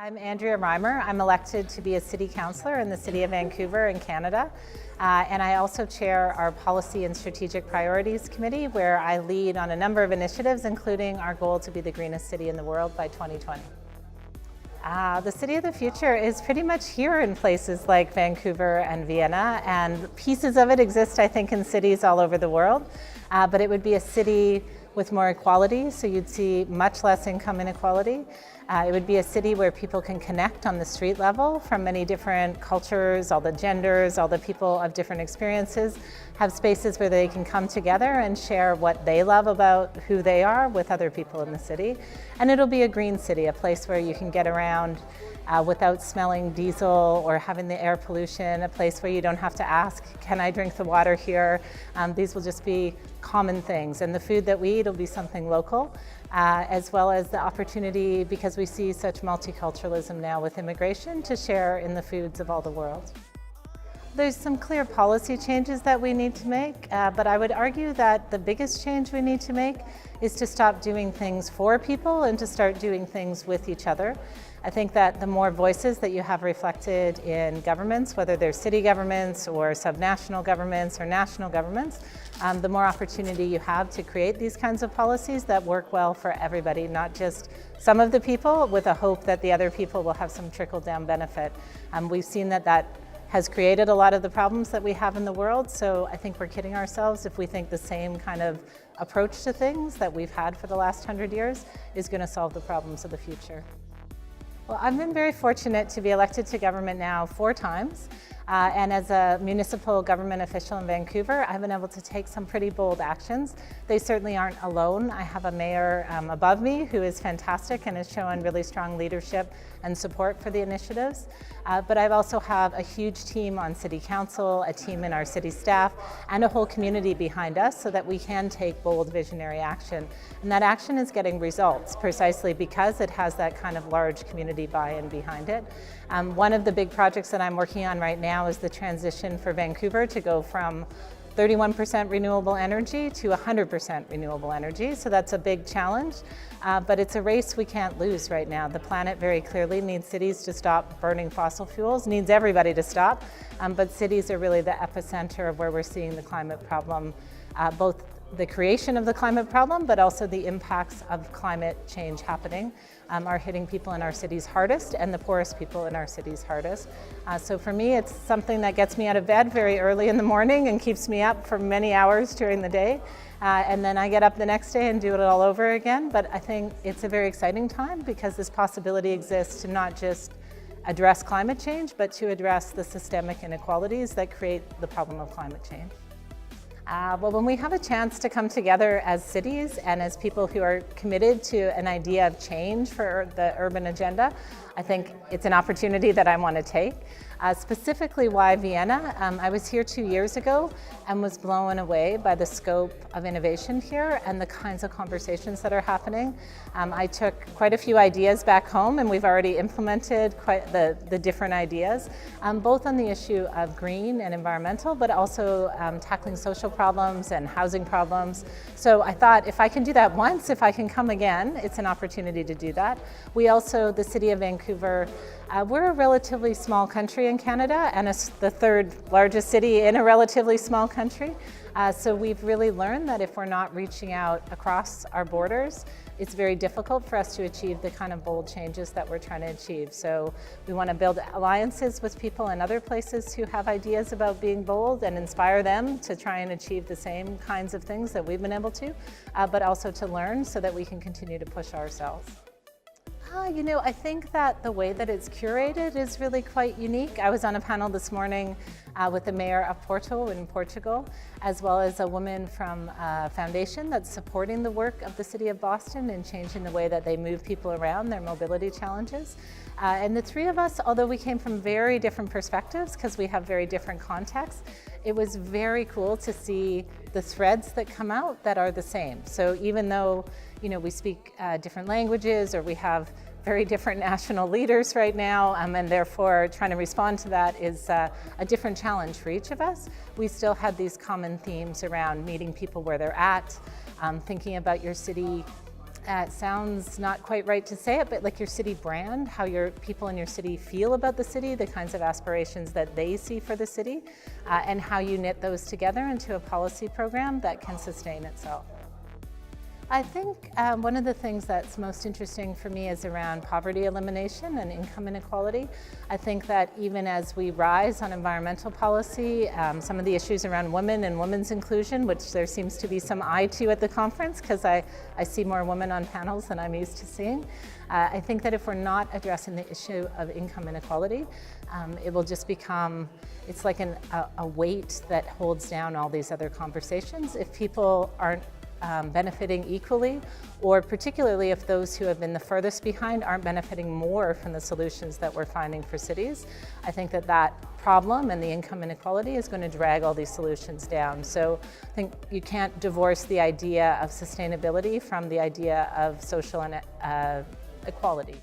I'm Andrea Reimer. I'm elected to be a city councillor in the City of Vancouver in Canada. And I also chair our Policy and Strategic Priorities Committee, where I lead on a number of initiatives, including our goal to be the greenest city in the world by 2020. The city of the future is pretty much here in places like Vancouver and Vienna, and pieces of it exist, I think, in cities all over the world. But it would be a city with more equality, so you'd see much less income inequality. It would be a city where people can connect on the street level from many different cultures, all the genders, all the people of different experiences, have spaces where they can come together and share what they love about who they are with other people in the city. And it'll be a green city, a place where you can get around without smelling diesel or having the air pollution, a place where you don't have to ask, can I drink the water here? These will just be common things. And the food that we eat will be something local, as well as the opportunity, because we see such multiculturalism now with immigration, to share in the foods of all the world. There's some clear policy changes that we need to make, but I would argue that the biggest change we need to make is to stop doing things for people and to start doing things with each other. I think that the more voices that you have reflected in governments, whether they're city governments or subnational governments or national governments, the more opportunity you have to create these kinds of policies that work well for everybody, not just some of the people, with a hope that the other people will have some trickle-down benefit. We've seen that has created a lot of the problems that we have in the world, so I think we're kidding ourselves if we think the same kind of approach to things that we've had for the last 100 years is going to solve the problems of the future. Well, I've been very fortunate to be elected to government now 4 times. And as a municipal government official in Vancouver, I've been able to take some pretty bold actions. They certainly aren't alone. I have a mayor above me who is fantastic and has shown really strong leadership and support for the initiatives. But I also have a huge team on City Council, a team in our city staff, and a whole community behind us so that we can take bold visionary action. And that action is getting results precisely because it has that kind of large community buy-in behind it. One of the big projects that I'm working on right now is the transition for Vancouver to go from 31% renewable energy to 100% renewable energy. So that's a big challenge, but it's a race we can't lose right now. The planet very clearly needs cities to stop burning fossil fuels, needs everybody to stop, but cities are really the epicenter of where we're seeing the climate problem, both the creation of the climate problem, but also the impacts of climate change happening are hitting people in our cities hardest and the poorest people in our cities hardest. So for me, it's something that gets me out of bed very early in the morning and keeps me up for many hours during the day. And then I get up the next day and do it all over again. But I think it's a very exciting time because this possibility exists to not just address climate change, but to address the systemic inequalities that create the problem of climate change. Well, when we have a chance to come together as cities and as people who are committed to an idea of change for the urban agenda, I think it's an opportunity that I want to take. Specifically, why Vienna? I was here 2 years ago and was blown away by the scope of innovation here and the kinds of conversations that are happening. I took quite a few ideas back home and we've already implemented quite the different ideas, both on the issue of green and environmental, but also tackling social problems and housing problems. So I thought if I can do that once, if I can come again, it's an opportunity to do that. We also, the City of Vancouver, we're a relatively small country in Canada and it's the 3rd largest city in a relatively small country. So we've really learned that if we're not reaching out across our borders, it's very difficult for us to achieve the kind of bold changes that we're trying to achieve. So we want to build alliances with people in other places who have ideas about being bold and inspire them to try and achieve the same kinds of things that we've been able to, but also to learn so that we can continue to push ourselves. You know, I think that the way that it's curated is really quite unique. I was on a panel this morning with the mayor of Porto in Portugal, as well as a woman from a foundation that's supporting the work of the City of Boston and changing the way that they move people around, their mobility challenges. And the 3 of us, although we came from very different perspectives because we have very different contexts, it was very cool to see the threads that come out that are the same. So even though, you know, we speak different languages or we have very different national leaders right now, and therefore trying to respond to that is a different challenge for each of us. We still had these common themes around meeting people where they're at, thinking about your city it sounds not quite right to say it, but like your city brand, how your people in your city feel about the city, the kinds of aspirations that they see for the city, and how you knit those together into a policy program that can sustain itself. I think one of the things that's most interesting for me is around poverty elimination and income inequality. I think that even as we rise on environmental policy, some of the issues around women and women's inclusion, which there seems to be some eye to at the conference because I see more women on panels than I'm used to seeing. I think that if we're not addressing the issue of income inequality, it will just become, it's like a weight that holds down all these other conversations. If people aren't benefiting equally, or particularly if those who have been the furthest behind aren't benefiting more from the solutions that we're finding for cities, I think that that problem and the income inequality is going to drag all these solutions down. So I think you can't divorce the idea of sustainability from the idea of social equality.